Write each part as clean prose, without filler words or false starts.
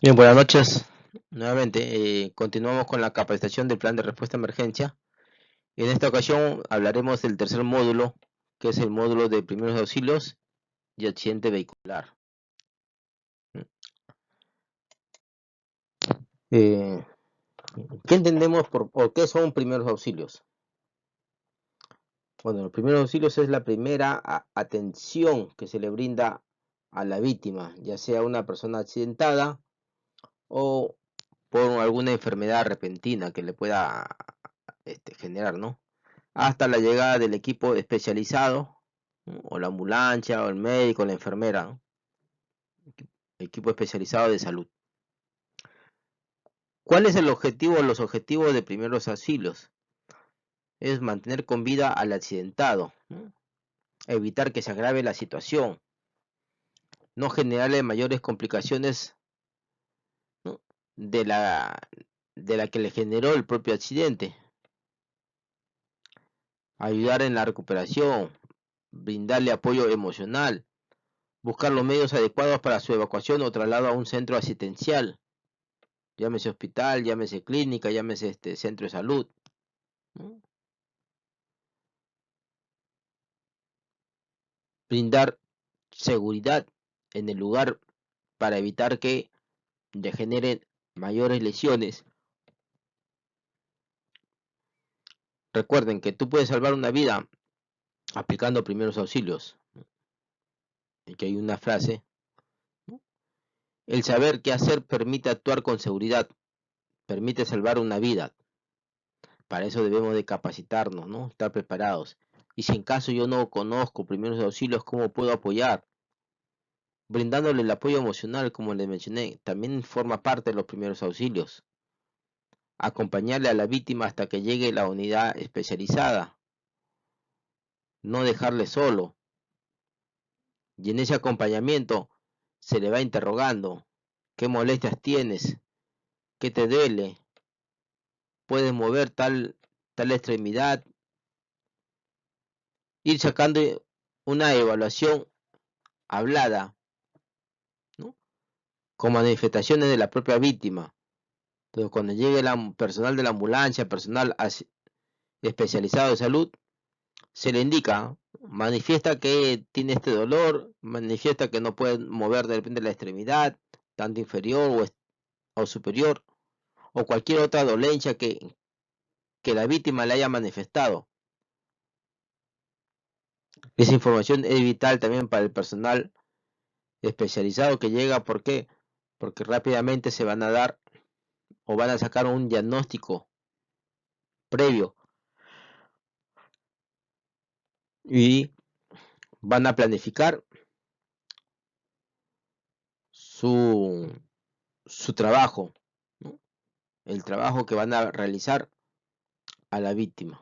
Bien, buenas noches. Nuevamente, continuamos con la capacitación del plan de respuesta a emergencia. En esta ocasión hablaremos del tercer módulo, que es el módulo de primeros auxilios y accidente vehicular. Eh, ¿Qué entendemos por qué son primeros auxilios? Bueno, los primeros auxilios es la primera atención que se le brinda a la víctima, ya sea una persona accidentada o por alguna enfermedad repentina que le pueda generar, ¿no? Hasta la llegada del equipo especializado, ¿no? O la ambulancia, o el médico, o la enfermera, ¿no? Equipo especializado de salud. ¿Cuál es el objetivo o los objetivos de primeros auxilios? Es mantener con vida al accidentado, ¿no? Evitar que se agrave la situación, no generarle mayores complicaciones, ¿no? de la, de la que le generó el propio accidente, ayudar en la recuperación, brindarle apoyo emocional, buscar los medios adecuados para su evacuación o traslado a un centro asistencial, llámese hospital, llámese clínica, llámese centro de salud, ¿no? Brindar seguridad en el lugar para evitar que degeneren mayores lesiones. Recuerden que tú puedes salvar una vida aplicando primeros auxilios, ¿no? Y que hay una frase, ¿no? El saber qué hacer permite actuar con seguridad, permite salvar una vida. Para eso debemos de capacitarnos, ¿no? Estar preparados. Y si en caso yo no conozco primeros auxilios, ¿cómo puedo apoyar? Brindándole el apoyo emocional, como les mencioné, también forma parte de los primeros auxilios. Acompañarle a la víctima hasta que llegue la unidad especializada, no dejarle solo. Y en ese acompañamiento se le va interrogando, ¿qué molestias tienes? ¿Qué te duele? ¿Puedes mover tal extremidad? Ir sacando una evaluación hablada, ¿no? Con manifestaciones de la propia víctima. Entonces, cuando llegue el personal de la ambulancia, personal especializado de salud, se le indica, manifiesta que tiene este dolor, manifiesta que no puede mover de repente la extremidad, tanto inferior o superior, o cualquier otra dolencia que la víctima le haya manifestado. Esa información es vital también para el personal especializado que llega. ¿Por qué? Porque rápidamente se van a dar o van a sacar un diagnóstico previo y van a planificar su, su trabajo, ¿no? El trabajo que van a realizar a la víctima.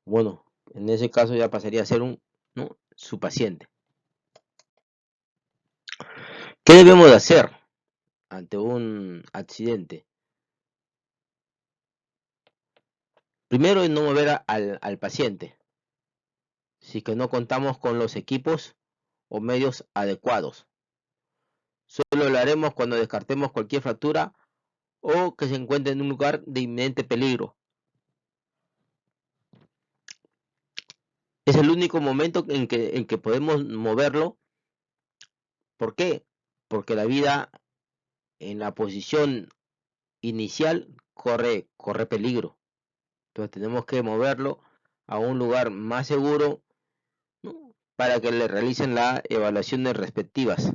Bueno, en ese caso ya pasaría a ser ¿no? su paciente. ¿Qué debemos de hacer ante un accidente? Primero es no mover al paciente, si que no contamos con los equipos o medios adecuados. Solo lo haremos cuando descartemos cualquier fractura o que se encuentre en un lugar de inminente peligro. Es el único momento en que podemos moverlo. ¿Por qué? Porque la vida en la posición inicial corre peligro. Entonces tenemos que moverlo a un lugar más seguro, ¿no? Para que le realicen las evaluaciones respectivas.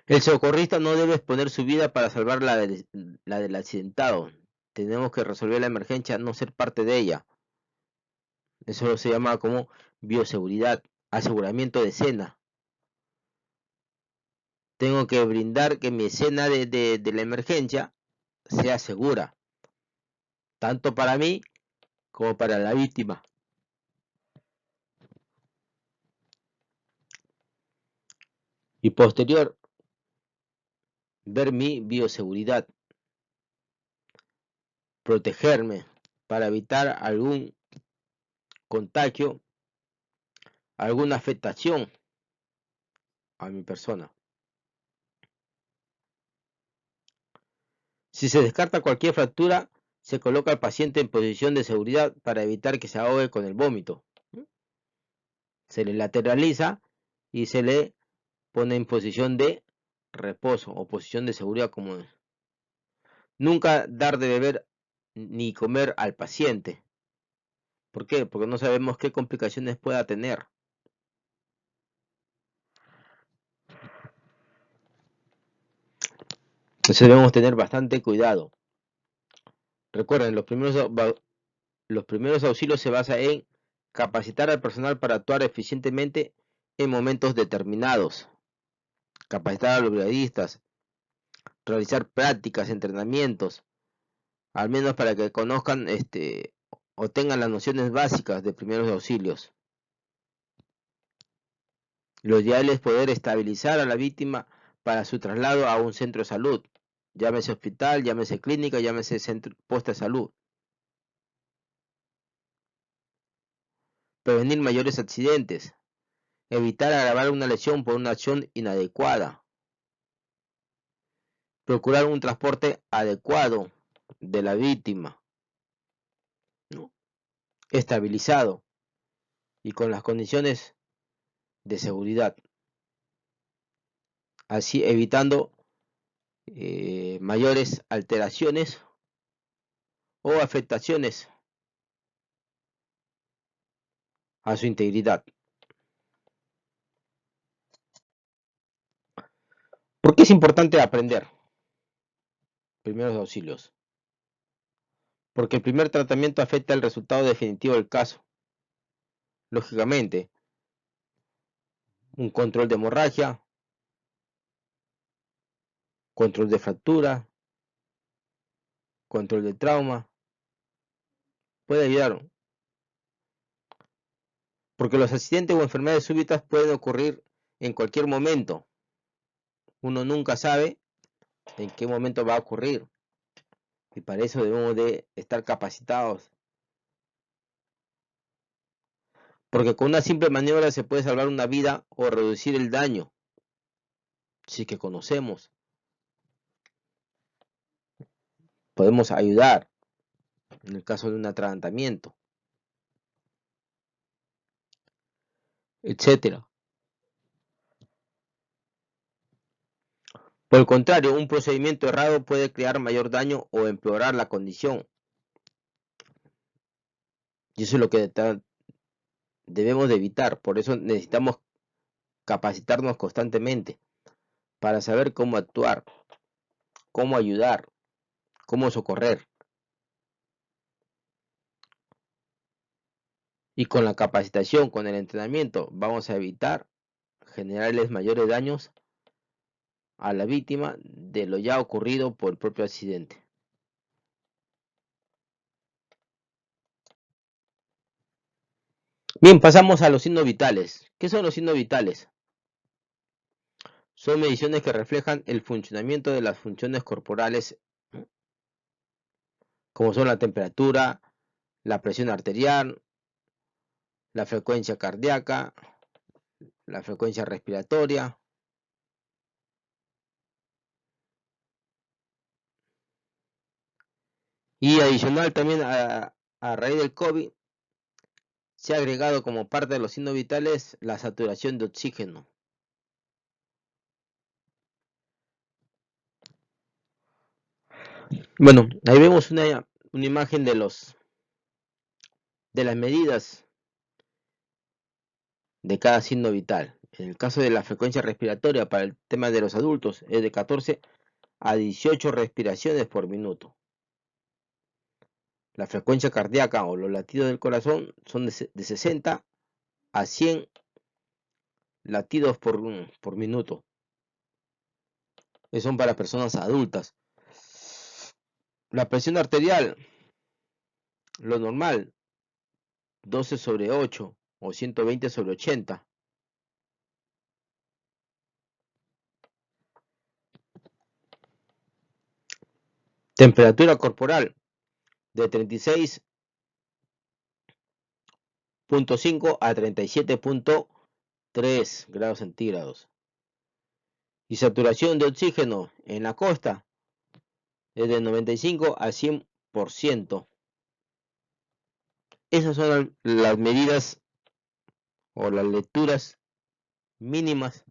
El socorrista no debe exponer su vida para salvar la del accidentado. Tenemos que resolver la emergencia, no ser parte de ella. Eso se llama como bioseguridad, aseguramiento de escena. Tengo que brindar que mi escena de la emergencia sea segura, tanto para mí como para la víctima. Y posterior, ver mi bioseguridad, protegerme para evitar algún contagio, alguna afectación a mi persona. Si se descarta cualquier fractura, se coloca al paciente en posición de seguridad para evitar que se ahogue con el vómito. Se le lateraliza y se le pone en posición de reposo o posición de seguridad como es. Nunca dar de beber ni comer al paciente. ¿Por qué? Porque no sabemos qué complicaciones pueda tener. Entonces debemos tener bastante cuidado. Recuerden, los primeros auxilios se basan en capacitar al personal para actuar eficientemente en momentos determinados. Capacitar a los brigadistas, realizar prácticas, entrenamientos, al menos para que conozcan o tengan las nociones básicas de primeros auxilios. Lo ideal es poder estabilizar a la víctima para su traslado a un centro de salud, llámese hospital, llámese clínica, llámese puesto de salud. Prevenir mayores accidentes, evitar agravar una lesión por una acción inadecuada, procurar un transporte adecuado de la víctima, ¿no? Estabilizado y con las condiciones de seguridad, así evitando mayores alteraciones o afectaciones a su integridad. ¿Por qué es importante aprender primeros auxilios? Porque el primer tratamiento afecta el resultado definitivo del caso. Lógicamente, un control de hemorragia, control de fractura, control de trauma, puede ayudar. Porque los accidentes o enfermedades súbitas pueden ocurrir en cualquier momento. Uno nunca sabe en qué momento va a ocurrir. Y para eso debemos de estar capacitados. Porque con una simple maniobra se puede salvar una vida o reducir el daño. Si que conocemos, podemos ayudar en el caso de un atragantamiento, etcétera. Por el contrario, un procedimiento errado puede crear mayor daño o empeorar la condición. Y eso es lo que debemos de evitar. Por eso necesitamos capacitarnos constantemente para saber cómo actuar, cómo ayudar, cómo socorrer. Y con la capacitación, con el entrenamiento, vamos a evitar generarles mayores daños a la víctima de lo ya ocurrido por el propio accidente. Bien, pasamos a los signos vitales. ¿Qué son los signos vitales? Son mediciones que reflejan el funcionamiento de las funciones corporales, como son la temperatura, la presión arterial, la frecuencia cardíaca, la frecuencia respiratoria. Y adicional también a raíz del COVID, se ha agregado como parte de los signos vitales la saturación de oxígeno. Bueno, ahí vemos una imagen de las medidas de cada signo vital. En el caso de la frecuencia respiratoria para el tema de los adultos es de 14 a 18 respiraciones por minuto. La frecuencia cardíaca o los latidos del corazón son de 60 a 100 latidos por minuto. Esos son para personas adultas. La presión arterial, lo normal, 12/8 o 120/80. Temperatura corporal de 36.5 a 37.3 grados centígrados. Y saturación de oxígeno en la costa es de 95 a 100%. Esas son las medidas o las lecturas mínimas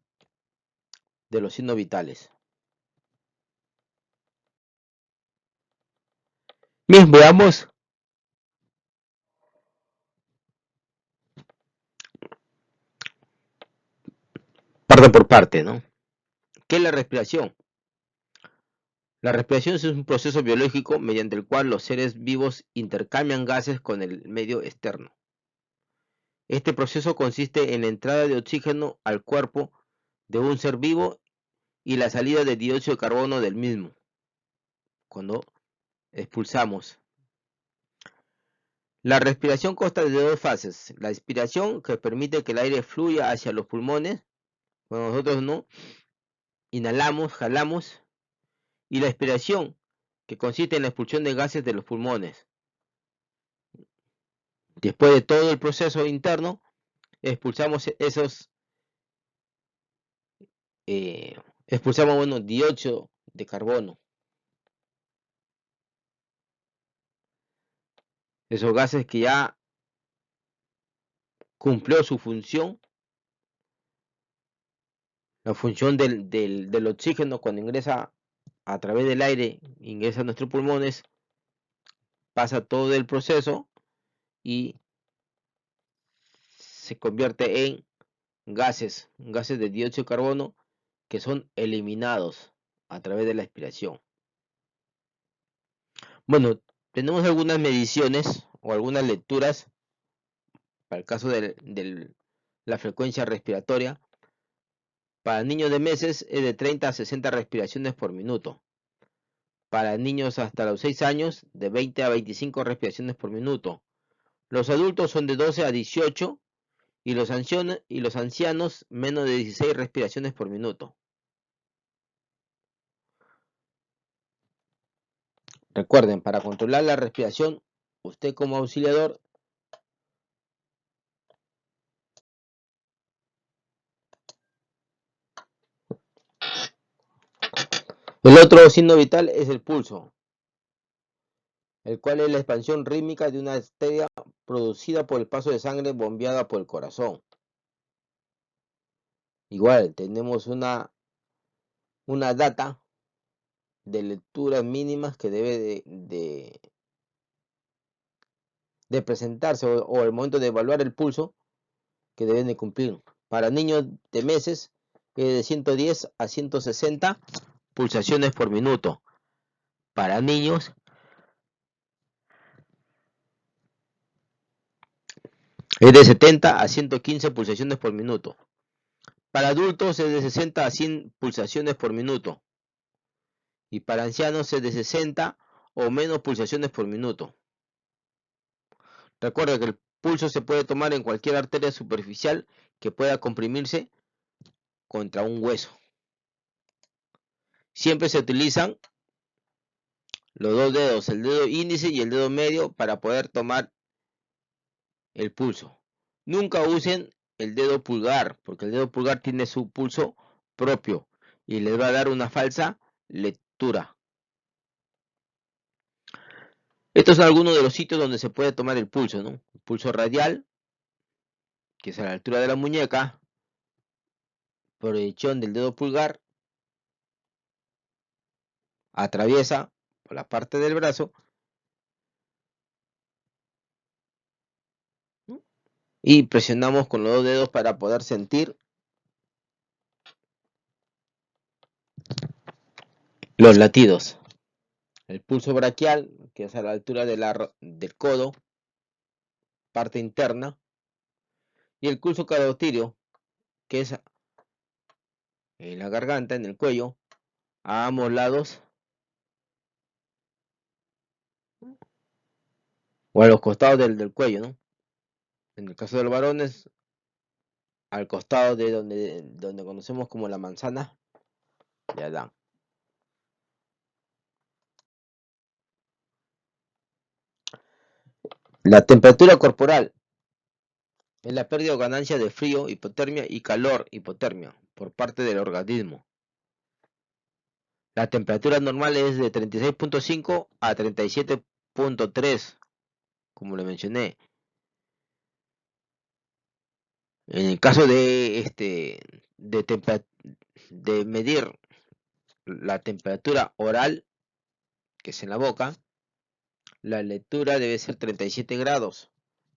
de los signos vitales. Bien, veamos parte por parte, ¿no? ¿Qué es la respiración? La respiración es un proceso biológico mediante el cual los seres vivos intercambian gases con el medio externo. Este proceso consiste en la entrada de oxígeno al cuerpo de un ser vivo y la salida de dióxido de carbono del mismo, cuando expulsamos. La respiración consta de dos fases. La inspiración, que permite que el aire fluya hacia los pulmones, cuando nosotros no inhalamos, jalamos, y la expiración, que consiste en la expulsión de gases de los pulmones. Después de todo el proceso interno, expulsamos dióxido de carbono. Esos gases que ya cumplió su función, la función del oxígeno cuando ingresa a través del aire, ingresa a nuestros pulmones, pasa todo el proceso y se convierte en gases de dióxido de carbono que son eliminados a través de la expiración. Bueno, tenemos algunas mediciones o algunas lecturas para el caso de la frecuencia respiratoria. Para niños de meses es de 30 a 60 respiraciones por minuto. Para niños hasta los 6 años, de 20 a 25 respiraciones por minuto. Los adultos son de 12 a 18 y los ancianos menos de 16 respiraciones por minuto. Recuerden, para controlar la respiración, usted como auxiliador el otro signo vital es el pulso, el cual es la expansión rítmica de una arteria producida por el paso de sangre bombeada por el corazón. Igual, tenemos una data de lecturas mínimas que debe de presentarse o el momento de evaluar el pulso que deben de cumplir. Para niños de meses es de 110 a 160 pulsaciones por minuto. Para niños es de 70 a 115 pulsaciones por minuto. Para adultos es de 60 a 100 pulsaciones por minuto. Y para ancianos es de 60 o menos pulsaciones por minuto. Recuerda que el pulso se puede tomar en cualquier arteria superficial que pueda comprimirse contra un hueso. Siempre se utilizan los dos dedos, el dedo índice y el dedo medio, para poder tomar el pulso. Nunca usen el dedo pulgar, porque el dedo pulgar tiene su pulso propio y les va a dar una falsa lectura. Estos son algunos de los sitios donde se puede tomar el pulso, ¿no? El pulso radial, que es a la altura de la muñeca, proyección del dedo pulgar, atraviesa por la parte del brazo, ¿no? Y presionamos con los dos dedos para poder sentir los latidos. El pulso braquial, que es a la altura del codo, parte interna, y el pulso carotídeo, que es en la garganta, en el cuello, a ambos lados o a los costados del cuello, ¿no? En el caso de los varones, al costado de donde conocemos como la manzana de Adán. La temperatura corporal es la pérdida o ganancia de frío, hipotermia, y calor, hipotermia, por parte del organismo. La temperatura normal es de 36.5 a 37.3, como le mencioné. En el caso de medir la temperatura oral, que es en la boca, la lectura debe ser 37 grados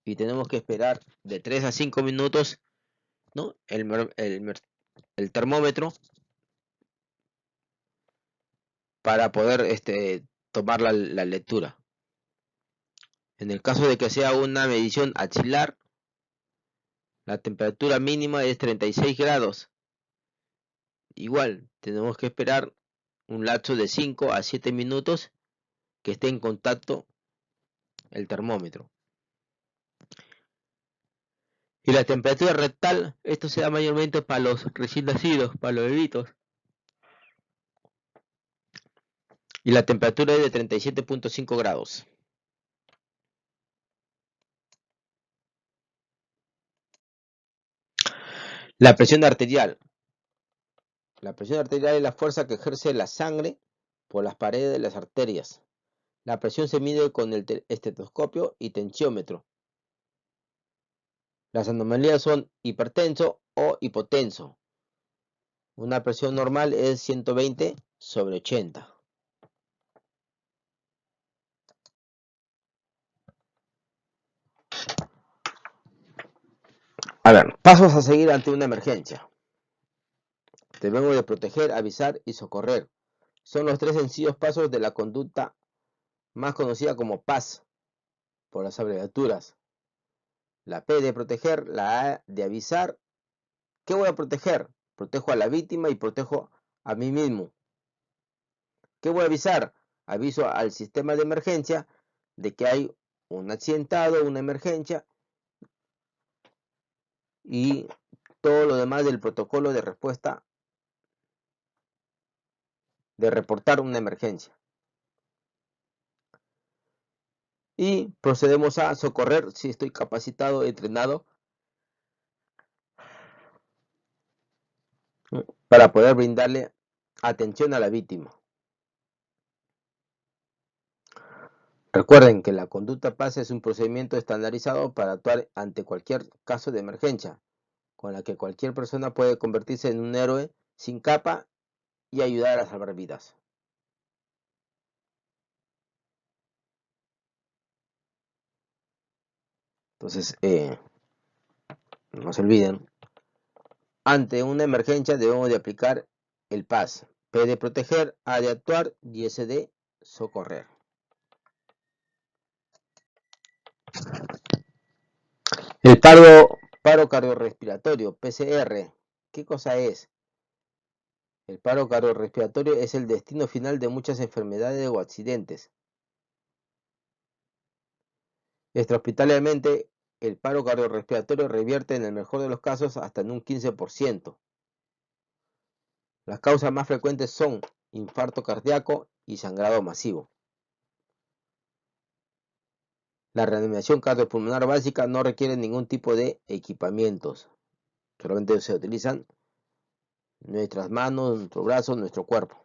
y tenemos que esperar de 3 a 5 minutos, ¿no? El termómetro para poder tomar la lectura. En el caso de que sea una medición axilar, la temperatura mínima es 36 grados. Igual, tenemos que esperar un lapso de 5 a 7 minutos que esté en contacto el termómetro. Y la temperatura rectal, esto se da mayormente para los recién nacidos, para los bebitos. Y la temperatura es de 37.5 grados. La presión arterial. La presión arterial es la fuerza que ejerce la sangre por las paredes de las arterias. La presión se mide con el estetoscopio y tensiómetro. Las anomalías son hipertenso o hipotenso. Una presión normal es 120/80. A ver, pasos a seguir ante una emergencia. Debemos de proteger, avisar y socorrer. Son los 3 sencillos pasos de la conducta más conocida como PAS, por las abreviaturas. La P de proteger, la A de avisar. ¿Qué voy a proteger? Protejo a la víctima y protejo a mí mismo. ¿Qué voy a avisar? Aviso al sistema de emergencia de que hay un accidentado, una emergencia y todo lo demás del protocolo de respuesta de reportar una emergencia. Y procedemos a socorrer si estoy capacitado, entrenado para poder brindarle atención a la víctima. Recuerden que la conducta PAS es un procedimiento estandarizado para actuar ante cualquier caso de emergencia, con la que cualquier persona puede convertirse en un héroe sin capa y ayudar a salvar vidas. Entonces, no se olviden, ante una emergencia debemos de aplicar el PAS. P de proteger, A de actuar y S de socorrer. El paro cardiorrespiratorio, PCR, ¿qué cosa es? El paro cardiorrespiratorio es el destino final de muchas enfermedades o accidentes. Extrahospitalariamente, el paro cardiorrespiratorio revierte en el mejor de los casos hasta en un 15%. Las causas más frecuentes son infarto cardíaco y sangrado masivo. La reanimación cardiopulmonar básica no requiere ningún tipo de equipamientos. Solamente se utilizan nuestras manos, nuestros brazos, nuestro cuerpo.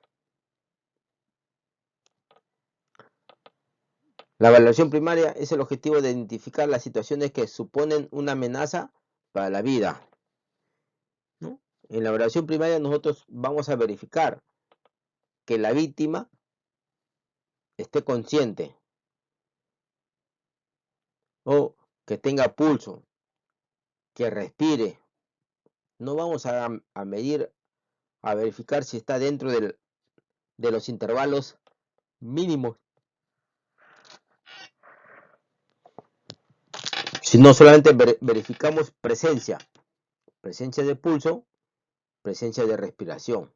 La evaluación primaria es el objetivo de identificar las situaciones que suponen una amenaza para la vida, ¿no? En la evaluación primaria nosotros vamos a verificar que la víctima esté consciente o que tenga pulso, que respire. No vamos a medir, a verificar si está dentro de los intervalos mínimos, sino solamente verificamos presencia de pulso, presencia de respiración.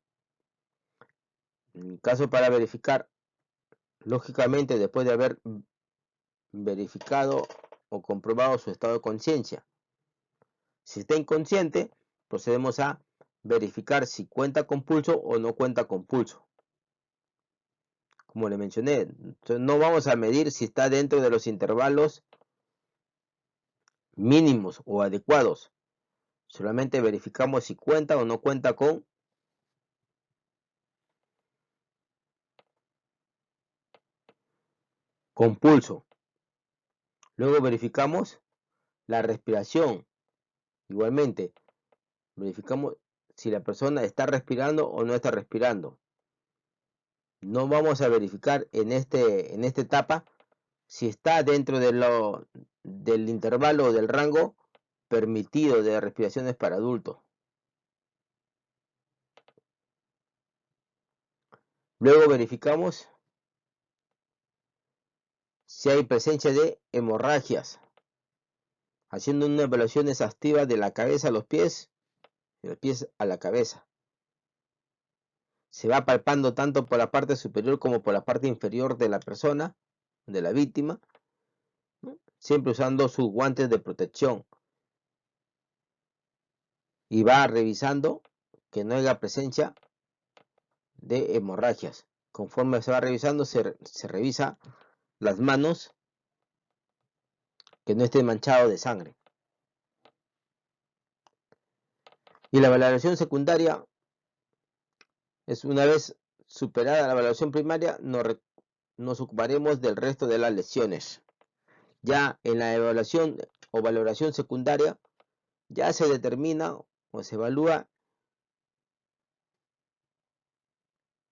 En el caso para verificar, lógicamente después de haber verificado o comprobado su estado de conciencia. Si está inconsciente, procedemos a verificar si cuenta con pulso o no cuenta con pulso. Como le mencioné, no vamos a medir si está dentro de los intervalos mínimos o adecuados. Solamente verificamos si cuenta o no cuenta con con pulso. Luego verificamos la respiración. Igualmente, verificamos si la persona está respirando o no está respirando. No vamos a verificar en esta etapa si está dentro del intervalo o del rango permitido de respiraciones para adultos. Luego verificamos si hay presencia de hemorragias, haciendo una evaluación exhaustiva de la cabeza a los pies, de los pies a la cabeza. Se va palpando tanto por la parte superior como por la parte inferior de la persona, de la víctima, ¿no? Siempre usando sus guantes de protección. Y va revisando que no haya presencia de hemorragias. Conforme se va revisando, se revisa las manos, que no esté manchado de sangre. Y la valoración secundaria es, una vez superada la evaluación primaria, nos ocuparemos del resto de las lesiones. Ya en la evaluación o valoración secundaria, ya se determina o se evalúa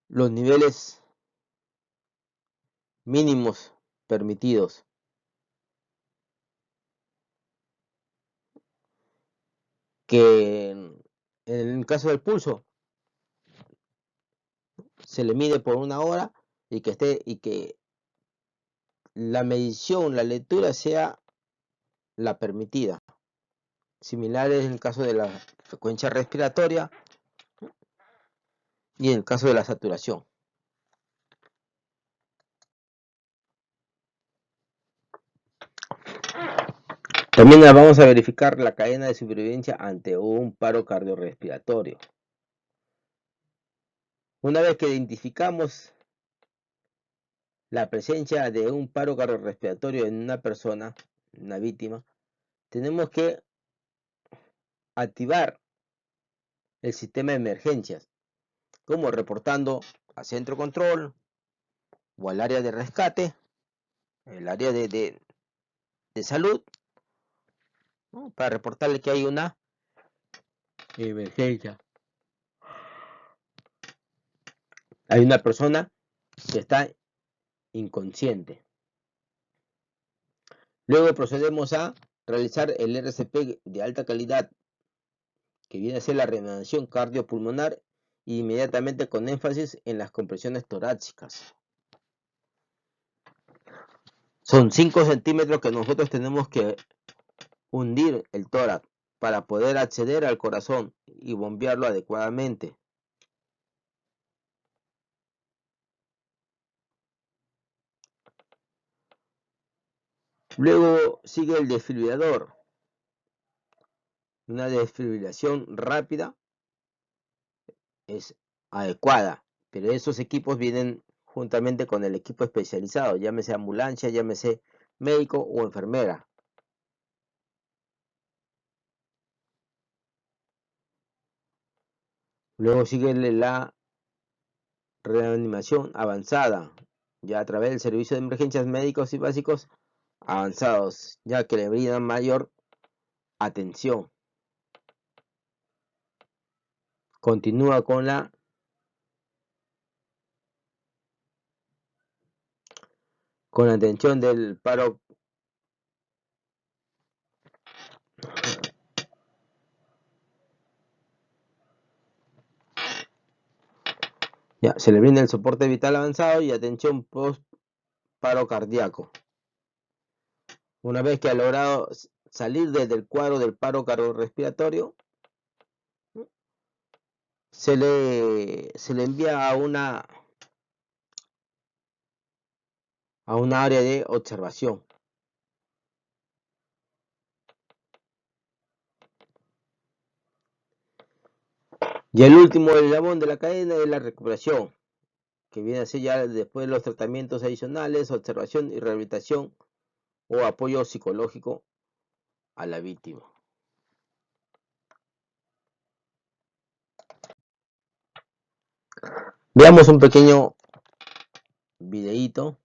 los niveles mínimos permitidos. Que en el caso del pulso se le mide por 1 hora y que la medición, la lectura sea la permitida. Similar es en el caso de la frecuencia respiratoria y en el caso de la saturación. También vamos a verificar la cadena de supervivencia ante un paro cardiorrespiratorio. Una vez que identificamos la presencia de un paro cardiorrespiratorio en una persona, una víctima, tenemos que activar el sistema de emergencias, como reportando al centro control o al área de rescate, el área de salud, ¿no? Para reportarle que hay una emergencia. Hay una persona que está inconsciente. Luego procedemos a realizar el RCP de alta calidad, que viene a ser la reanimación cardiopulmonar, inmediatamente con énfasis en las compresiones torácicas. Son 5 centímetros que nosotros tenemos que hundir el tórax para poder acceder al corazón y bombearlo adecuadamente. Luego sigue el desfibrilador. Una desfibrilación rápida es adecuada, pero esos equipos vienen juntamente con el equipo especializado, llámese ambulancia, llámese médico o enfermera. Luego sigue la reanimación avanzada, ya a través del servicio de emergencias médicos y básicos avanzados, ya que le brindan mayor atención. Continúa con la atención del paro. Ya, se le brinda el soporte vital avanzado y atención post paro cardíaco. Una vez que ha logrado salir desde el cuadro del paro cardiorrespiratorio, se le envía a una área de observación. Y el último eslabón de la cadena es la recuperación, que viene a ser ya después de los tratamientos adicionales, observación y rehabilitación o apoyo psicológico a la víctima. Veamos un pequeño videíto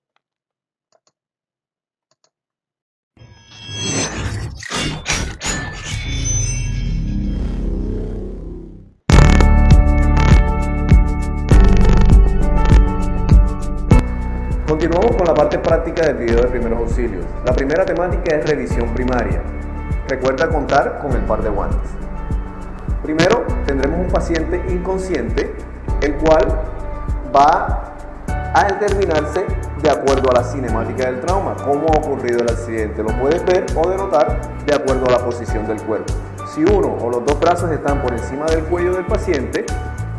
Continuamos con la parte práctica del video de primeros auxilios. La primera temática es revisión primaria. Recuerda contar con el par de guantes. Primero tendremos un paciente inconsciente, el cual va a determinarse de acuerdo a la cinemática del trauma, cómo ha ocurrido el accidente. Lo puedes ver o denotar de acuerdo a la posición del cuerpo. Si uno o los dos brazos están por encima del cuello del paciente,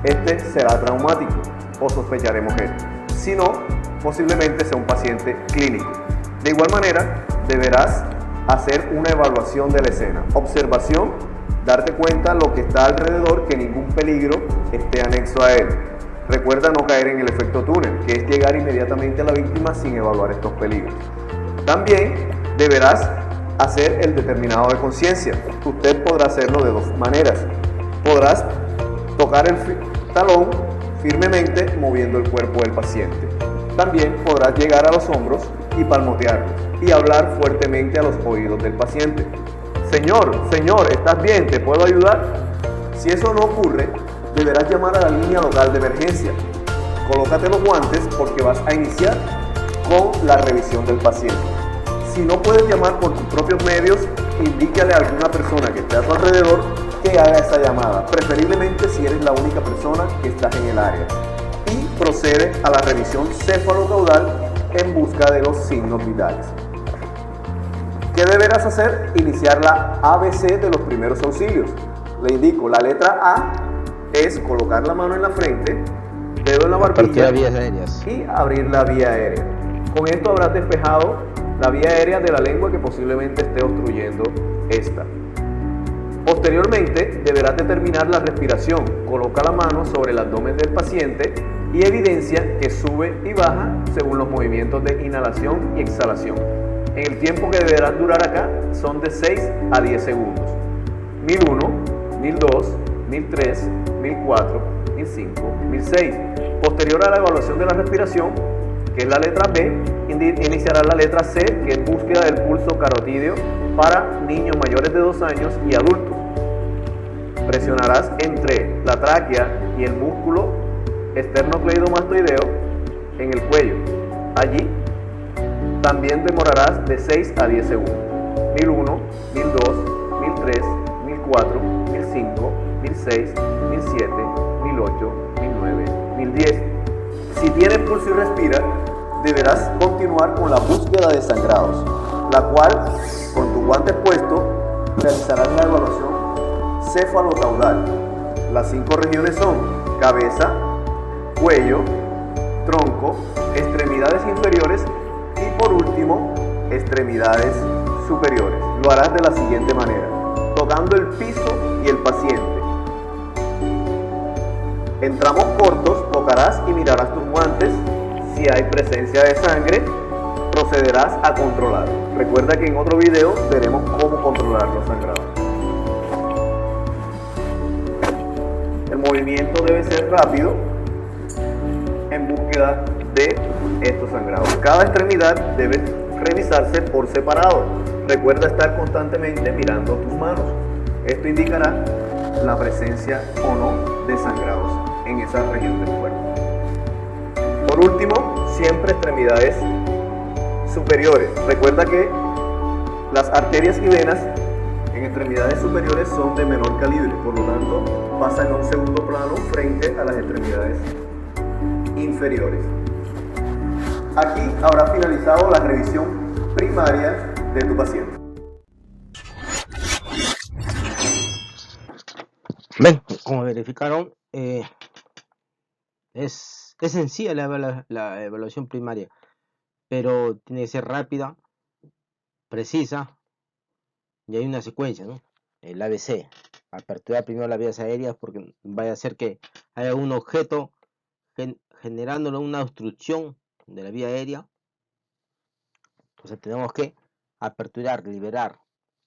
este será traumático o sospecharemos esto. Si no, posiblemente sea un paciente clínico. De igual manera, deberás hacer una evaluación de la escena. Observación, darte cuenta lo que está alrededor, que ningún peligro esté anexo a él. Recuerda no caer en el efecto túnel, que es llegar inmediatamente a la víctima sin evaluar estos peligros. También deberás hacer el determinado de conciencia. Usted podrá hacerlo de dos maneras. Podrás tocar el talón firmemente moviendo el cuerpo del paciente. También podrás llegar a los hombros y palmotearlos y hablar fuertemente a los oídos del paciente. Señor, ¿estás bien? ¿Te puedo ayudar? Si eso no ocurre, deberás llamar a la línea local de emergencia. Colócate los guantes porque vas a iniciar con la revisión del paciente. Si no puedes llamar por tus propios medios, indícale a alguna persona que esté a tu alrededor que haga esa llamada, preferiblemente si eres la única persona que estás en el área. Y procede a la revisión cefalocaudal en busca de los signos vitales. ¿Qué deberás hacer? Iniciar la ABC de los primeros auxilios. Le indico, la letra A es colocar la mano en la frente, dedo en la barbilla y abrir la vía aérea. Con esto habrás despejado la vía aérea de la lengua que posiblemente esté obstruyendo esta. Posteriormente deberás determinar la respiración. Coloca la mano sobre el abdomen del paciente y evidencia que sube y baja según los movimientos de inhalación y exhalación. En el tiempo que deberás durar acá son de 6 a 10 segundos. 1001, 1002, 1003, 1004, 1005, 1006. Posterior a la evaluación de la respiración, que es la letra B, iniciará la letra C, que es búsqueda del pulso carotídeo para niños mayores de 2 años y adultos. Presionarás entre la tráquea y el músculo esternocleidomastoideo en el cuello. Allí también demorarás de 6 a 10 segundos. 1001, 1002, 1003, 1004, 1005, 1006, 1007, 1008, 1009, 1010. Si tienes pulso y respira, deberás continuar con la búsqueda de sangrados, la cual, con tus guantes puestos, realizarás la evaluación cefalocaudal. Las 5 regiones son cabeza, cuello, tronco, extremidades inferiores y por último, extremidades superiores. Lo harás de la siguiente manera, tocando el piso y el paciente. En tramos cortos tocarás y mirarás tus guantes. Si hay presencia de sangre, procederás a controlar. Recuerda que en otro video veremos cómo controlar los sangrados. El movimiento debe ser rápido en búsqueda de estos sangrados. Cada extremidad debe revisarse por separado. Recuerda estar constantemente mirando tus manos. Esto indicará la presencia o no de sangrados en esa región del cuerpo. Por último, siempre extremidades superiores. Recuerda que las arterias y venas en extremidades superiores son de menor calibre, por lo tanto pasan a un segundo plano frente a las extremidades inferiores. Aquí habrá finalizado la revisión primaria de tu paciente. Ven, como verificaron, es sencilla la evaluación primaria, pero tiene que ser rápida, precisa, y hay una secuencia, ¿no? El ABC, aperturar primero las vías aéreas porque vaya a ser que haya un objeto generándole una obstrucción de la vía aérea. Entonces tenemos que aperturar, liberar,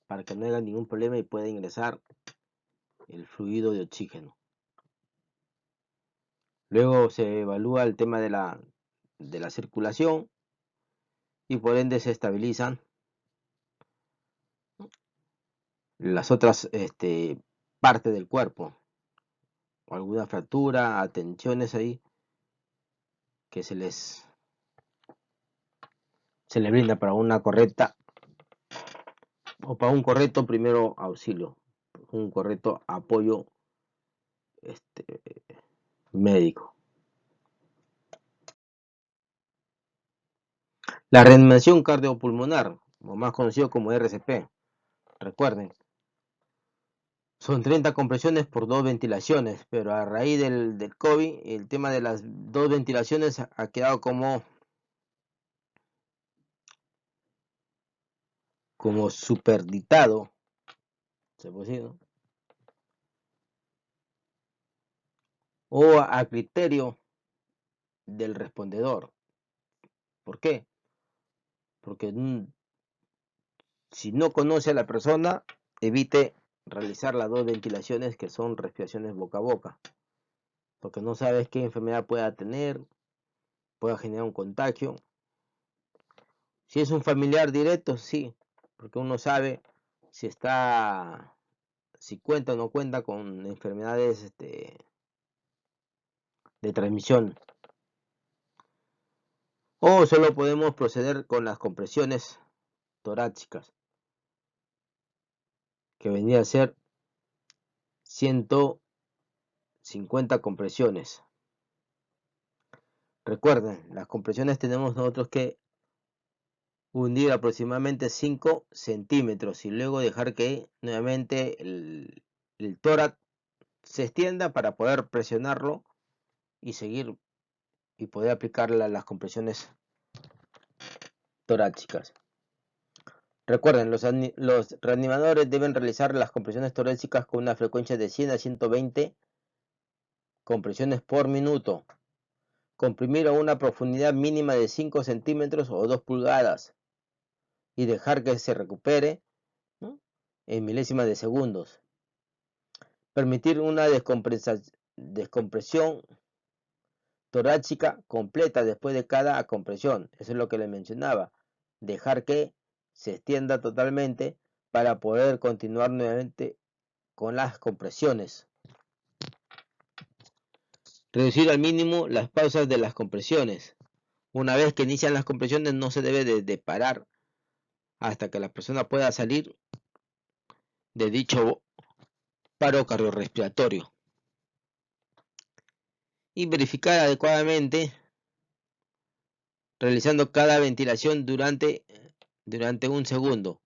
para que no haya ningún problema y pueda ingresar el fluido de oxígeno. Luego se evalúa el tema de la circulación y por ende se estabilizan las otras partes del cuerpo, o alguna fractura, atenciones ahí que se les se le brinda para una correcta o para un correcto primero auxilio, un correcto apoyo médico. La reanimación cardiopulmonar, o más conocido como RCP, recuerden, son 30 compresiones por 2 ventilaciones, pero a raíz del COVID, el tema de las 2 ventilaciones ha quedado como superditado, ¿se puede decir, no? O a criterio del respondedor. ¿Por qué? Porque si no conoce a la persona, evite realizar las 2 ventilaciones que son respiraciones boca a boca, porque no sabes qué enfermedad pueda tener, pueda generar un contagio. Si es un familiar directo, sí, porque uno sabe si cuenta o no cuenta con enfermedades de transmisión. O solo podemos proceder con las compresiones torácicas, que vendría a ser 150 compresiones. Recuerden, las compresiones tenemos nosotros que hundir aproximadamente 5 centímetros y luego dejar que nuevamente el tórax se extienda para poder presionarlo y seguir y poder aplicar las compresiones torácicas. Recuerden, los reanimadores deben realizar las compresiones torácicas con una frecuencia de 100 a 120 compresiones por minuto. Comprimir a una profundidad mínima de 5 centímetros o 2 pulgadas y dejar que se recupere, ¿no?, en milésimas de segundos. Permitir una descompresión torácica completa después de cada compresión. Eso es lo que le mencionaba. Dejar que se extienda totalmente para poder continuar nuevamente con las compresiones. Reducir al mínimo las pausas de las compresiones. Una vez que inician las compresiones no se debe de parar hasta que la persona pueda salir de dicho paro cardiorrespiratorio. Y verificar adecuadamente realizando cada ventilación durante un segundo.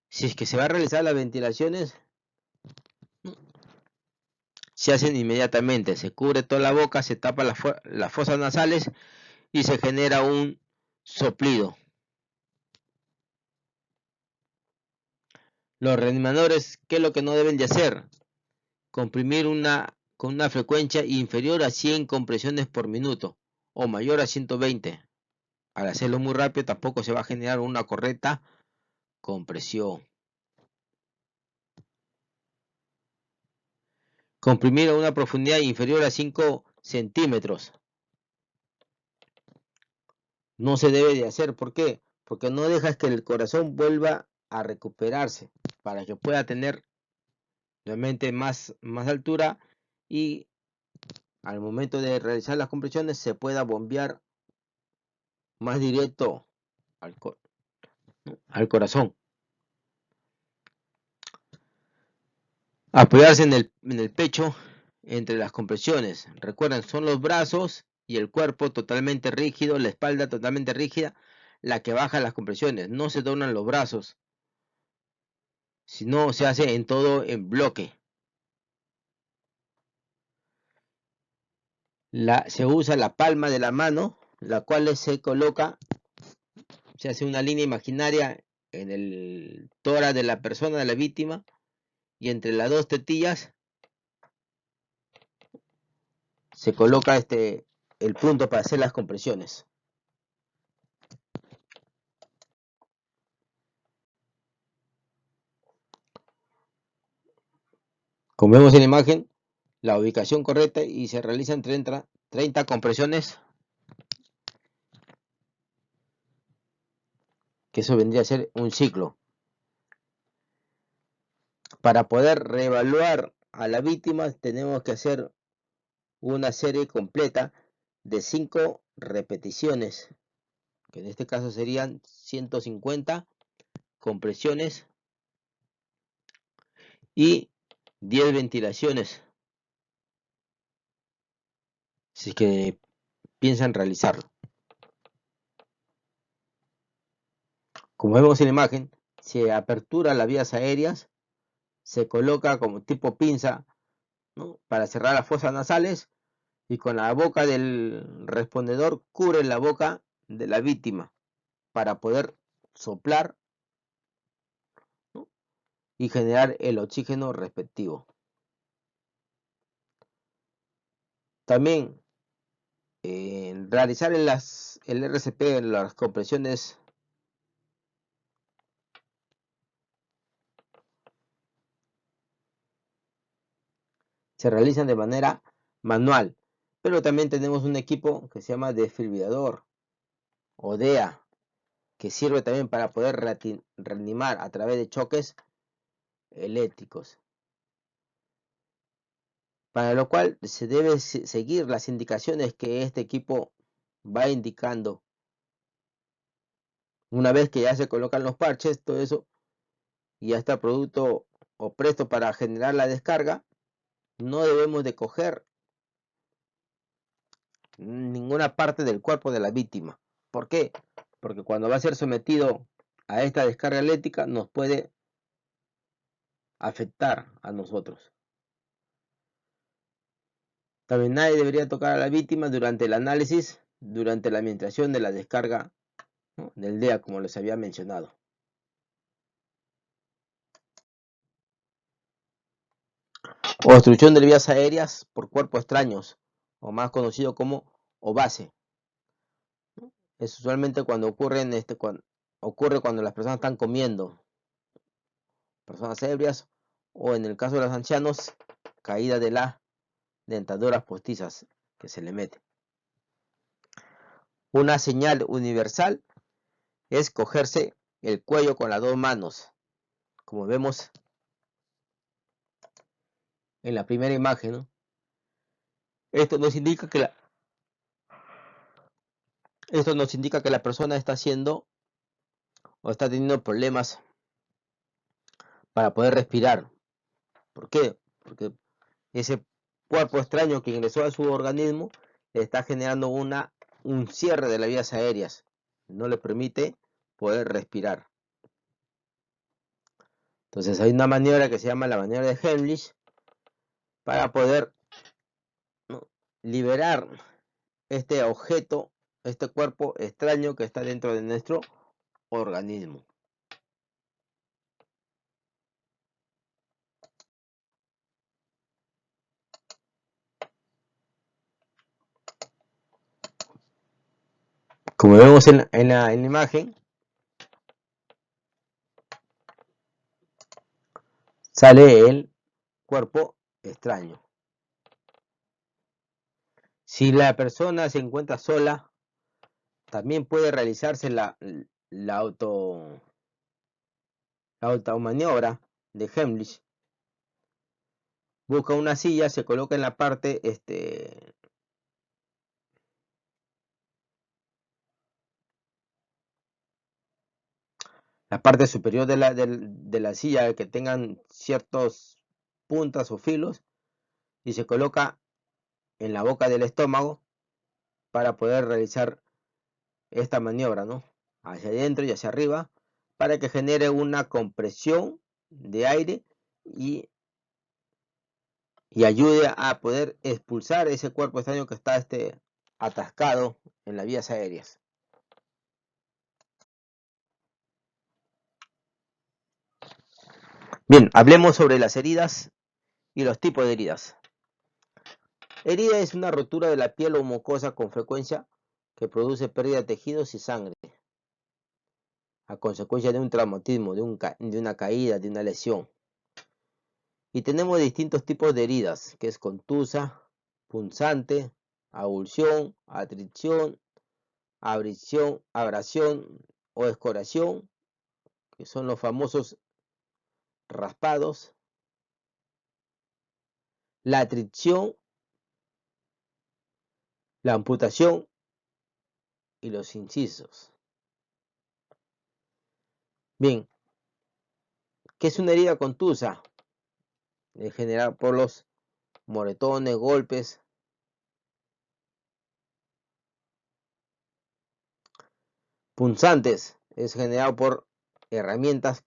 Si es que se va a realizar las ventilaciones, se hacen inmediatamente, se cubre toda la boca, se tapa las fosas nasales y se genera un soplido. Los reanimadores, ¿qué es lo que no deben de hacer? Comprimir con una frecuencia inferior a 100 compresiones por minuto o mayor a 120. Al hacerlo muy rápido tampoco se va a generar una correcta compresión. Comprimir a una profundidad inferior a 5 centímetros. No se debe de hacer. ¿Por qué? Porque no dejas que el corazón vuelva a recuperarse para que pueda tener realmente más altura y al momento de realizar las compresiones se pueda bombear más directo al corazón. Apoyarse en el pecho entre las compresiones. Recuerden, son los brazos y el cuerpo totalmente rígido, la espalda totalmente rígida, la que baja las compresiones. No se doblan los brazos, sino se hace en todo en bloque. Se usa la palma de la mano, la cual se coloca, se hace una línea imaginaria en el tórax de la persona, de la víctima, y entre las dos tetillas se coloca el punto para hacer las compresiones. Como vemos en la imagen, la ubicación correcta y se realizan 30 compresiones, que eso vendría a ser un ciclo. Para poder reevaluar a la víctima tenemos que hacer una serie completa de 5 repeticiones que en este caso serían 150 compresiones y 10 ventilaciones, si es que piensan realizarlo. Como vemos en la imagen, se apertura las vías aéreas, se coloca como tipo pinza, ¿no?, para cerrar las fosas nasales, y con la boca del respondedor cubre la boca de la víctima para poder soplar, ¿no?, y generar el oxígeno respectivo. También realizar el RCP, las compresiones, se realizan de manera manual, pero también tenemos un equipo que se llama desfibrilador o DEA, que sirve también para poder reanimar a través de choques eléctricos, para lo cual se debe seguir las indicaciones que este equipo va indicando. Una vez que ya se colocan los parches, todo eso, y ya está producto o presto para generar la descarga, no debemos de coger ninguna parte del cuerpo de la víctima. ¿Por qué? Porque cuando va a ser sometido a esta descarga eléctrica nos puede afectar a nosotros. También nadie debería tocar a la víctima durante el análisis, durante la administración de la descarga, ¿no?, del DEA, como les había mencionado. Obstrucción de vías aéreas por cuerpos extraños, o más conocido como OVACE. Es usualmente cuando ocurre cuando las personas están comiendo, personas ebrias, o en el caso de los ancianos, caída de las dentaduras postizas que se le mete. Una señal universal es cogerse el cuello con las dos manos, como vemos en la primera imagen, ¿no? Esto nos indica que la persona está haciendo o está teniendo problemas para poder respirar. ¿Por qué? Porque ese cuerpo extraño que ingresó a su organismo le está generando un cierre de las vías aéreas, no le permite poder respirar. Entonces hay una maniobra que se llama la maniobra de Heimlich para poder, ¿no?, liberar este objeto, este cuerpo extraño que está dentro de nuestro organismo. Como vemos en la imagen, sale el cuerpo extraño. Si la persona se encuentra sola, también puede realizarse la automaniobra de Heimlich. Busca una silla, se coloca en la parte superior de la silla, que tengan ciertos puntas o filos, y se coloca en la boca del estómago para poder realizar esta maniobra, ¿no?, hacia adentro y hacia arriba, para que genere una compresión de aire y ayude a poder expulsar ese cuerpo extraño que está atascado en las vías aéreas. Bien, hablemos sobre las heridas y los tipos de heridas. Herida es una rotura de la piel o mucosa con frecuencia que produce pérdida de tejidos y sangre a consecuencia de un traumatismo, de una caída, de una lesión. Y tenemos distintos tipos de heridas, que es contusa, punzante, avulsión, atricción, abrasión o escoriación, que son los famosos raspados, la atricción, la amputación y los incisos. Bien, ¿qué es una herida contusa? Es generada por los moretones, golpes. Punzantes, es generado por herramientas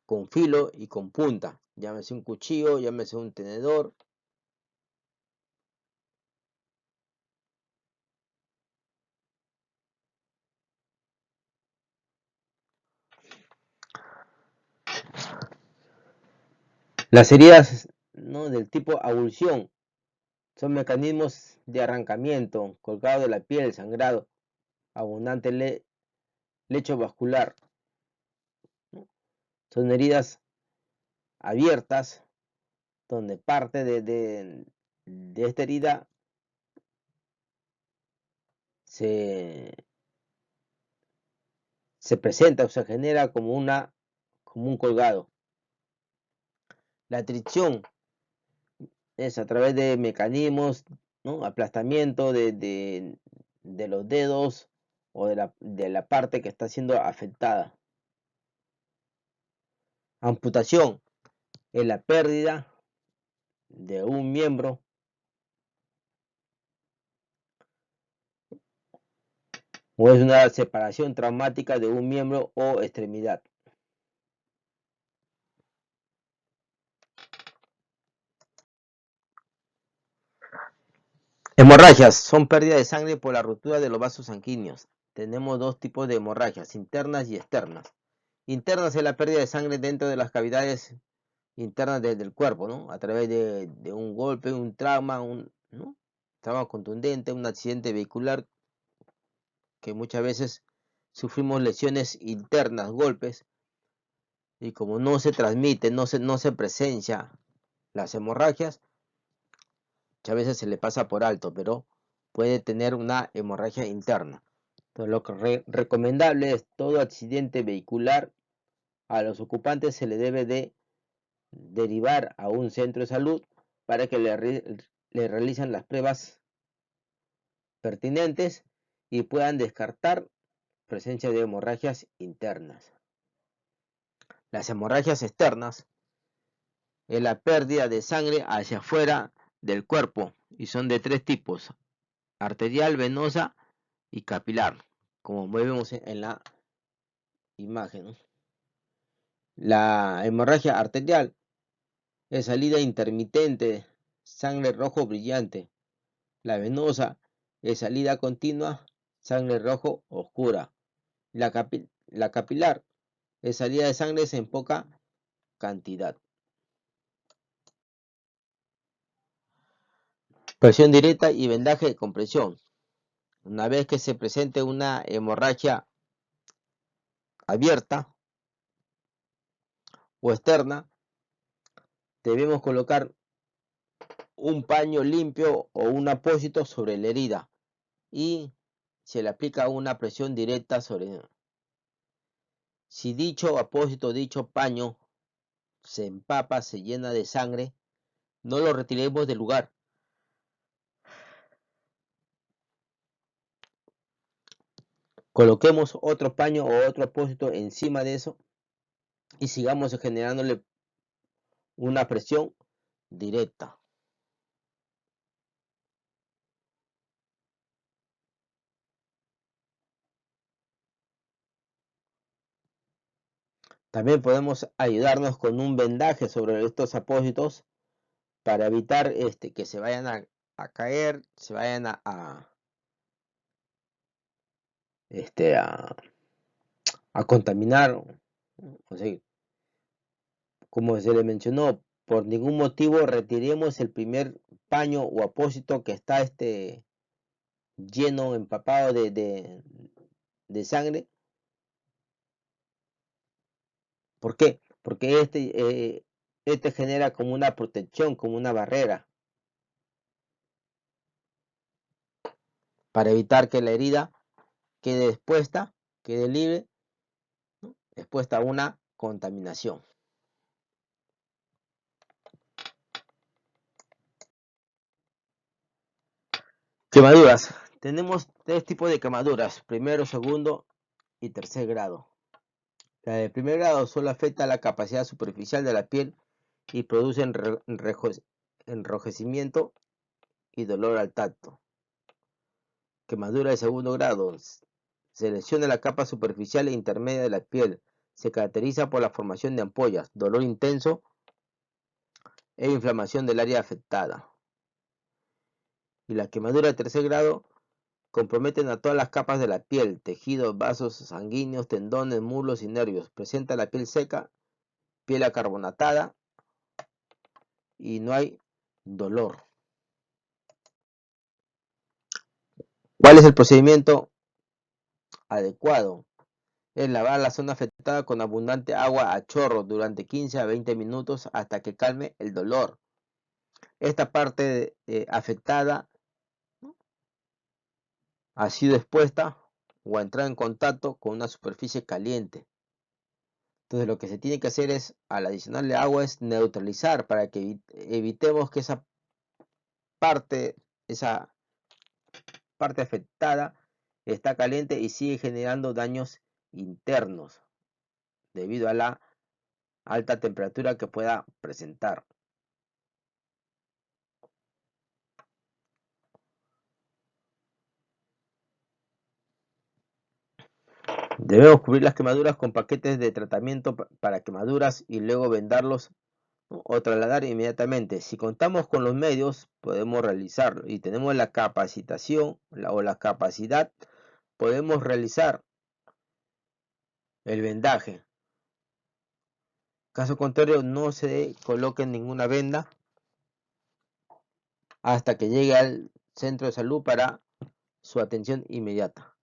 con filo y con punta. Llámese un cuchillo, llámese un tenedor. Las heridas, ¿no?, del tipo avulsión son mecanismos de arrancamiento, colgado de la piel, sangrado, abundante lecho vascular, ¿no? Son heridas abiertas donde parte de esta herida se presenta o se genera como un colgado. La tricción es a través de mecanismos, ¿no?, aplastamiento de los dedos o de la parte que está siendo afectada. Amputación es la pérdida de un miembro o es una separación traumática de un miembro o extremidad. Hemorragias son pérdida de sangre por la ruptura de los vasos sanguíneos. Tenemos dos tipos de hemorragias, internas y externas. Internas es la pérdida de sangre dentro de las cavidades internas del cuerpo, ¿no?, a través de un golpe, un trauma, ¿no?, trauma contundente, un accidente vehicular, que muchas veces sufrimos lesiones internas, golpes, y como no se transmite, no se presencia las hemorragias, muchas veces se le pasa por alto, pero puede tener una hemorragia interna. Entonces, lo que recomendable es todo accidente vehicular, a los ocupantes se le debe de derivar a un centro de salud para que le realicen las pruebas pertinentes y puedan descartar presencia de hemorragias internas. Las hemorragias externas es la pérdida de sangre hacia afuera del cuerpo y son de tres tipos: arterial, venosa y capilar, como vemos en la imagen, ¿no? La hemorragia arterial es salida intermitente, sangre rojo brillante. La venosa es salida continua, sangre rojo oscura. La capilar es salida de sangre en poca cantidad. Presión directa y vendaje de compresión. Una vez que se presente una hemorragia abierta o externa, debemos colocar un paño limpio o un apósito sobre la herida y se le aplica una presión directa sobre. Si dicho apósito, dicho paño se empapa, se llena de sangre, no lo retiremos del lugar. Coloquemos otro paño o otro apósito encima de eso y sigamos generándole una presión directa. También podemos ayudarnos con un vendaje sobre estos apósitos para evitar que se vayan a caer, se vayan a contaminar. O sea, como se le mencionó, por ningún motivo retiremos el primer paño o apósito que está lleno, empapado de sangre. ¿Por qué? Porque este genera como una protección, como una barrera, para evitar que la herida quede expuesta, quede libre, ¿no?, expuesta a una contaminación. Quemaduras. Tenemos tres tipos de quemaduras: primero, segundo y tercer grado. La de primer grado solo afecta la capacidad superficial de la piel y produce enrojecimiento y dolor al tacto. Quemadura de segundo grado. Se lesiona la capa superficial e intermedia de la piel. Se caracteriza por la formación de ampollas, dolor intenso e inflamación del área afectada. Y la quemadura de tercer grado comprometen a todas las capas de la piel, tejidos, vasos sanguíneos, tendones, muslos y nervios. Presenta la piel seca, piel acarbonatada y no hay dolor. ¿Cuál es el procedimiento adecuado? Es lavar la zona afectada con abundante agua a chorro durante 15 a 20 minutos hasta que calme el dolor. Esta parte afectada ha sido expuesta o ha entrado en contacto con una superficie caliente. Entonces lo que se tiene que hacer es, al adicionarle agua, es neutralizar para que evitemos que esa parte afectada está caliente y sigue generando daños internos debido a la alta temperatura que pueda presentar. Debemos cubrir las quemaduras con paquetes de tratamiento para quemaduras y luego vendarlos, ¿no?, o trasladar inmediatamente. Si contamos con los medios, podemos realizarlo y tenemos la capacitación o la capacidad, podemos realizar el vendaje. Caso contrario, no se coloque ninguna venda hasta que llegue al centro de salud para su atención inmediata.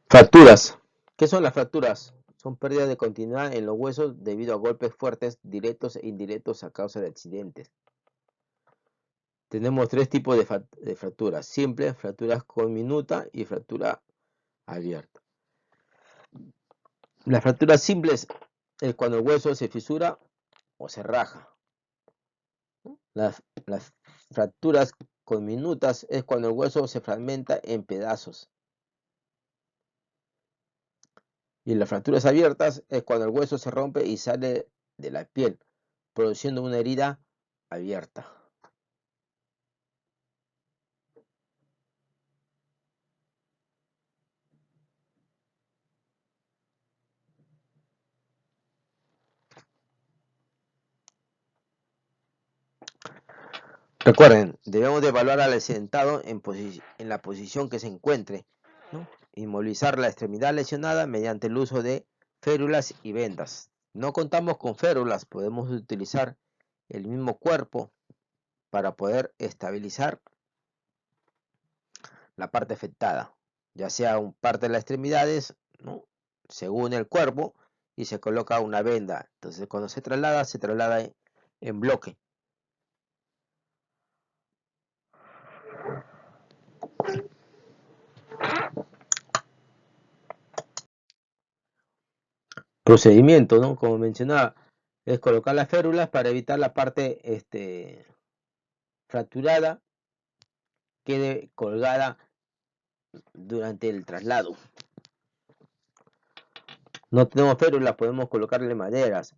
Fracturas. ¿Qué son las fracturas? Son pérdidas de continuidad en los huesos debido a golpes fuertes, directos e indirectos a causa de accidentes. Tenemos tres tipos de fracturas: simple, fracturas conminuta y fractura abierta. Las fracturas simples es cuando el hueso se fisura o se raja. Las fracturas conminutas es cuando el hueso se fragmenta en pedazos. Y las fracturas abiertas es cuando el hueso se rompe y sale de la piel, produciendo una herida abierta. Recuerden, debemos de evaluar al accidentado en la posición que se encuentre, ¿no? Inmovilizar la extremidad lesionada mediante el uso de férulas y vendas. No contamos con férulas, podemos utilizar el mismo cuerpo para poder estabilizar la parte afectada, ya sea un parte de las extremidades, ¿no?, según el cuerpo, y se coloca una venda. Entonces cuando se traslada en bloque. Procedimiento, ¿no? Como mencionaba, es colocar las férulas para evitar la parte fracturada quede colgada durante el traslado. No tenemos férulas, podemos colocarle maderas.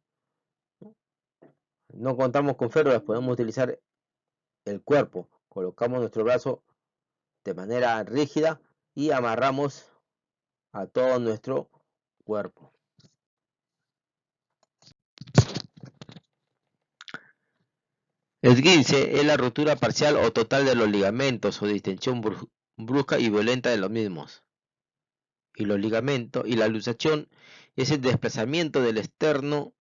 No contamos con férulas, podemos utilizar el cuerpo. Colocamos nuestro brazo de manera rígida y amarramos a todo nuestro cuerpo. Esguince es la rotura parcial o total de los ligamentos o distensión brusca y violenta de los mismos. Y los ligamentos y la luxación es el desplazamiento del extremo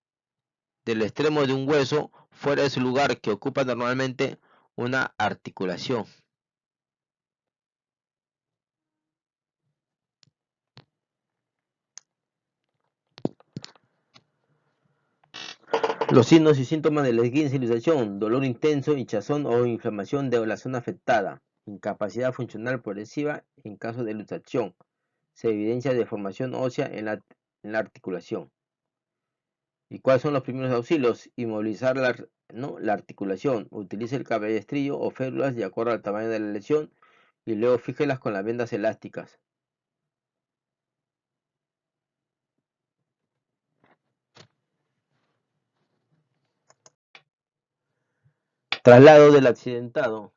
de un hueso fuera de su lugar que ocupa normalmente una articulación. Los signos y síntomas del esguince y luxación: dolor intenso, hinchazón o inflamación de la zona afectada, incapacidad funcional progresiva en caso de luxación, se evidencia deformación ósea en la articulación. ¿Y cuáles son los primeros auxilios? Inmovilizar la articulación. Utilice el cabestrillo o férulas de acuerdo al tamaño de la lesión y luego fíjelas con las vendas elásticas. Traslado del accidentado.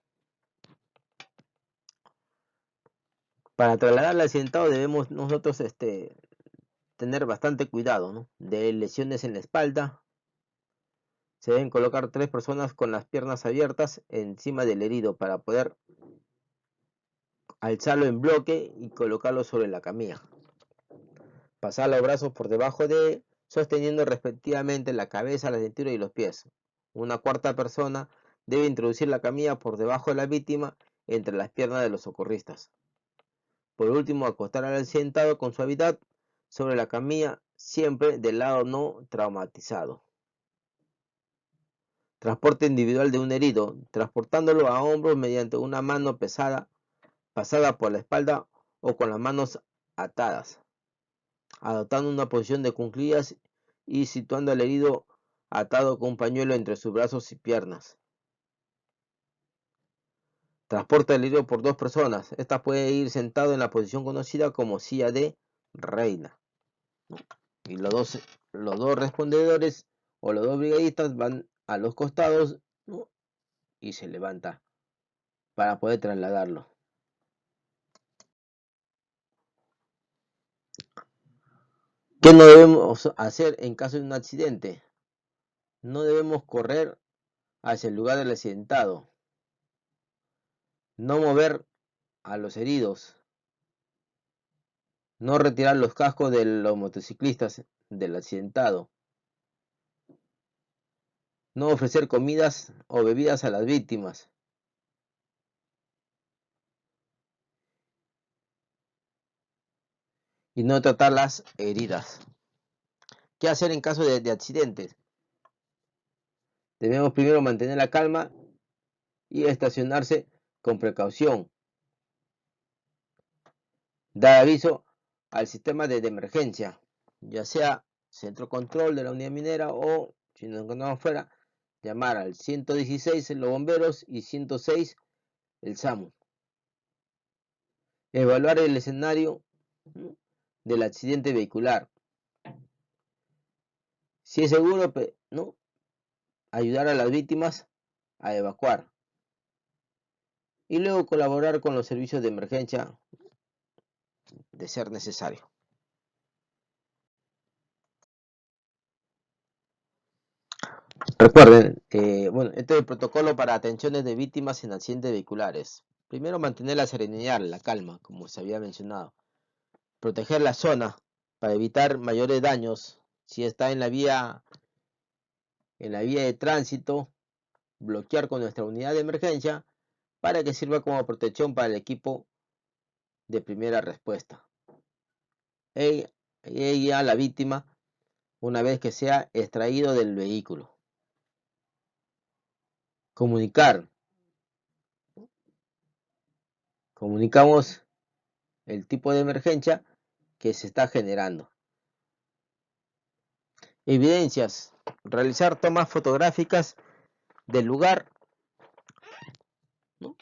Para trasladar al accidentado debemos nosotros tener bastante cuidado, ¿no? De lesiones en la espalda. Se deben colocar 3 personas con las piernas abiertas encima del herido para poder alzarlo en bloque y colocarlo sobre la camilla. Pasar los brazos por debajo de, sosteniendo respectivamente la cabeza, la cintura y los pies. Una cuarta persona debe introducir la camilla por debajo de la víctima entre las piernas de los socorristas. Por último, acostar al accidentado con suavidad sobre la camilla, siempre del lado no traumatizado. Transporte individual de un herido, transportándolo a hombros mediante una mano pesada pasada por la espalda o con las manos atadas, adoptando una posición de cuclillas y situando al herido atado con un pañuelo entre sus brazos y piernas. Transporte del herido por 2 personas. Esta puede ir sentado en la posición conocida como silla de reina. Y los dos respondedores o los 2 brigadistas van a los costados, ¿no? Y se levanta para poder trasladarlo. ¿Qué no debemos hacer en caso de un accidente? No debemos correr hacia el lugar del accidentado. No mover a los heridos. No retirar los cascos de los motociclistas del accidentado. No ofrecer comidas o bebidas a las víctimas. Y no tratar las heridas. ¿Qué hacer en caso de accidentes? Debemos primero mantener la calma y estacionarse con precaución. Dar aviso al sistema de emergencia, ya sea centro control de la unidad minera o, si nos encontramos fuera, llamar al 116 los bomberos y 106 el SAMU. Evaluar el escenario, ¿no?, del accidente vehicular. Si es seguro, ¿no?, ayudar a las víctimas a evacuar. Y luego colaborar con los servicios de emergencia de ser necesario. Recuerden, este es el protocolo para atenciones de víctimas en accidentes vehiculares. Primero, mantener la serenidad, la calma, como se había mencionado. Proteger la zona para evitar mayores daños. Si está en la vía de tránsito, bloquear con nuestra unidad de emergencia para que sirva como protección para el equipo de primera respuesta. Ella a la víctima una vez que sea extraído del vehículo. Comunicar. Comunicamos el tipo de emergencia que se está generando. Evidencias. Realizar tomas fotográficas del lugar, ¿no?,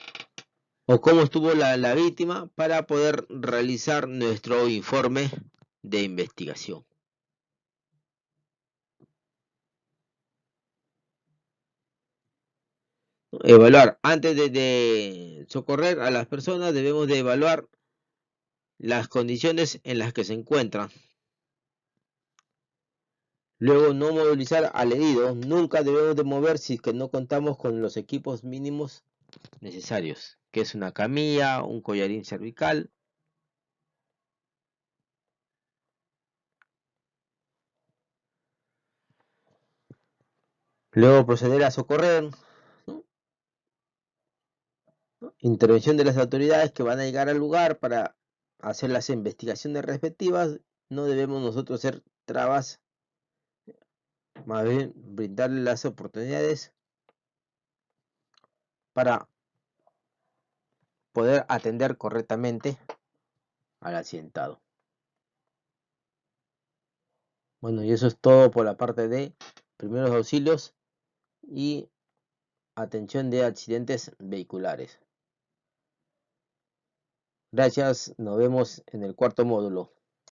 o cómo estuvo la víctima para poder realizar nuestro informe de investigación. Evaluar. Antes de socorrer a las personas debemos de evaluar las condiciones en las que se encuentran. Luego, no movilizar al herido. Nunca debemos de mover si es que no contamos con los equipos mínimos necesarios, que es una camilla, un collarín cervical. Luego proceder a socorrer, ¿no? Intervención de las autoridades que van a llegar al lugar para hacer las investigaciones respectivas. No debemos nosotros ser trabas, más bien brindarle las oportunidades para poder atender correctamente al accidentado. Bueno, y eso es todo por la parte de primeros auxilios y atención de accidentes vehiculares. Gracias, nos vemos en el cuarto módulo.